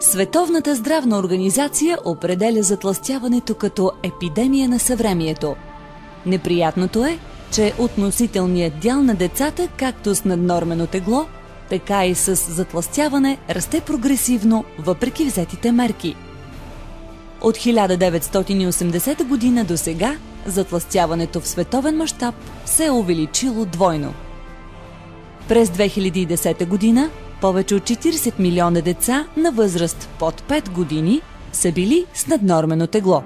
Световната здравна организация определя затлъстяването като епидемия на съвремието. Неприятното е, че относителният дял на децата, както с наднормено тегло, така и с затлъстяване, расте прогресивно, въпреки взетите мерки. От 1980 година до сега затлъстяването в световен мащаб се е увеличило двойно. През 2010 година повече от 40 милиона деца на възраст под 5 години са били с наднормено тегло.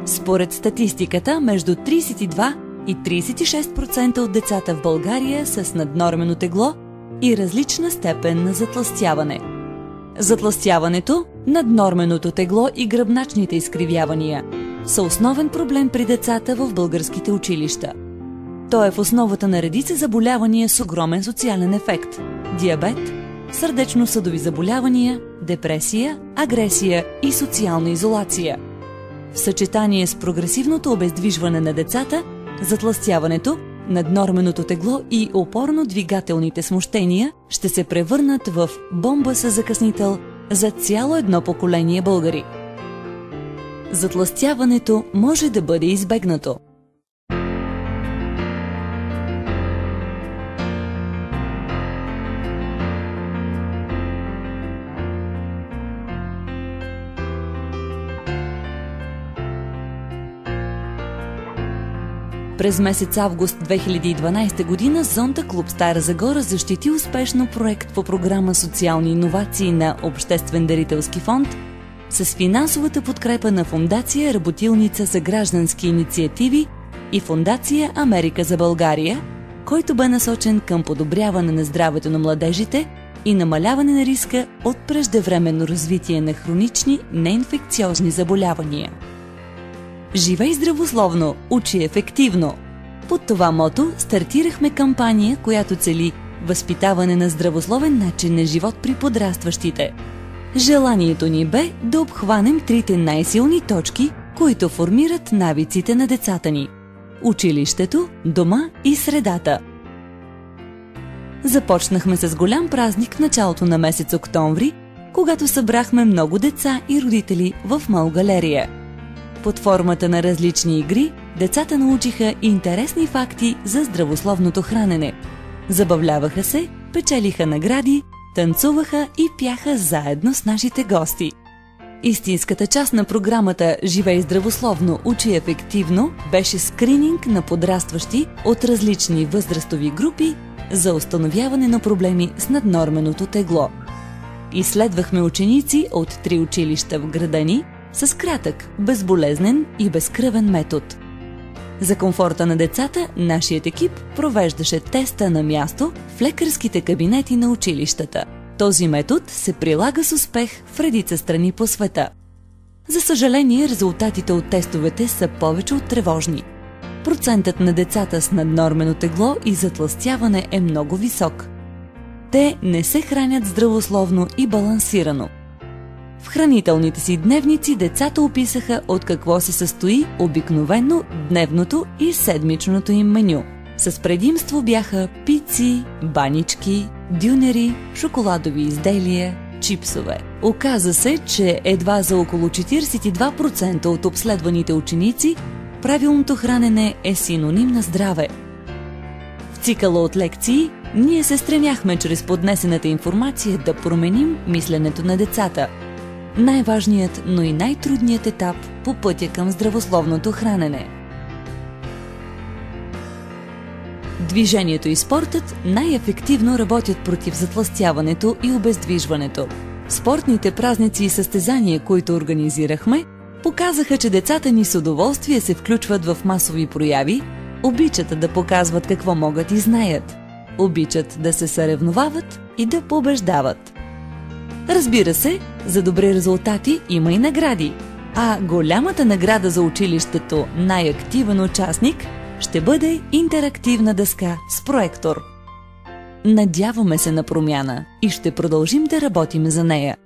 Според статистиката, между 32 и 36% от децата в България са с наднормено тегло и различна степен на затлъстяване. Затлъстяването, наднорменото тегло и гръбначните изкривявания са основен проблем при децата в българските училища. Той е в основата на редица заболявания с огромен социален ефект – диабет, сърдечно-съдови заболявания, депресия, агресия и социална изолация. В съчетание с прогресивното обездвижване на децата, затлъстяването, наднорменото тегло и опорно-двигателните смущения ще се превърнат в бомба със закъснител за цяло едно поколение българи. Затлъстяването може да бъде избегнато. През месец август 2012 година Зонта Клуб Стара Загора защити успешно проект по програма Социални иновации на Обществен дарителски фонд с финансовата подкрепа на Фондация Работилница за граждански инициативи и Фондация Америка за България, който бе насочен към подобряване на здравето на младежите и намаляване на риска от преждевременно развитие на хронични неинфекциозни заболявания. Живей здравословно, учи ефективно! Под това мото стартирахме кампания, която цели възпитаване на здравословен начин на живот при подрастващите. Желанието ни бе да обхванем трите най-силни точки, които формират навиците на децата ни – училището, дома и средата. Започнахме с голям празник в началото на месец октомври, когато събрахме много деца и родители в мол галерия. Под формата на различни игри, децата научиха интересни факти за здравословното хранене. Забавляваха се, печелиха награди, танцуваха и пяха заедно с нашите гости. Истинската част на програмата «Живей здравословно, учи ефективно» беше скрининг на подрастващи от различни възрастови групи за установяване на проблеми с наднорменото тегло. Изследвахме ученици от 3 училища в града ни с кратък, безболезнен и безкръвен метод. За комфорта на децата, нашият екип провеждаше теста на място в лекарските кабинети на училищата. Този метод се прилага с успех в редица страни по света. За съжаление, резултатите от тестовете са повече от тревожни. Процентът на децата с наднормено тегло и затлъстяване е много висок. Те не се хранят здравословно и балансирано. В хранителните си дневници децата описаха от какво се състои обикновено дневното и седмичното им меню. С предимство бяха пици, банички, дюнери, шоколадови изделия, чипсове. Оказа се, че едва за около 42% от обследваните ученици правилното хранене е синоним на здраве. В цикъла от лекции ние се стремяхме чрез поднесената информация да променим мисленето на децата. Най-важният, но и най-трудният етап по пътя към здравословното хранене. Движението и спортът най-ефективно работят против затлъстяването и обездвижването. Спортните празници и състезания, които организирахме, показаха, че децата ни с удоволствие се включват в масови прояви, обичат да показват какво могат и знаят, обичат да се съревновават и да побеждават. Разбира се, за добри резултати има и награди, а голямата награда за училището най-активен участник ще бъде интерактивна дъска с проектор. Надяваме се на промяна и ще продължим да работим за нея.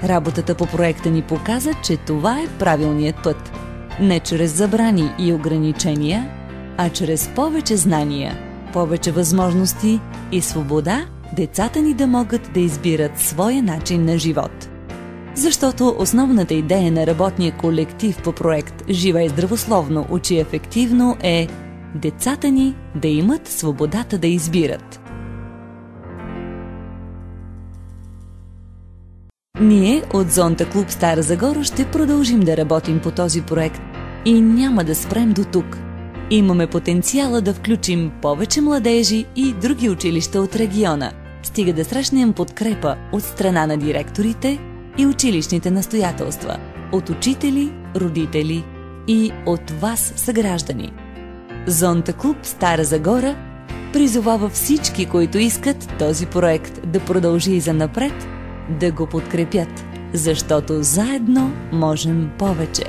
Работата по проекта ни показа, че това е правилният път. Не чрез забрани и ограничения, а чрез повече знания, повече възможности и свобода децата ни да могат да избират своя начин на живот. Защото основната идея на работния колектив по проект "Живей здравословно, учи ефективно" е децата ни да имат свободата да избират. Ние от Зонта Клуб Стара Загора ще продължим да работим по този проект и няма да спрем до тук. Имаме потенциала да включим повече младежи и други училища от региона, стига да срещнем подкрепа от страна на директорите и училищните настоятелства, от учители, родители и от вас, съграждани. Зонта Клуб Стара Загора призовава всички, които искат този проект да продължи и занапред, да го подкрепят, защото заедно можем повече.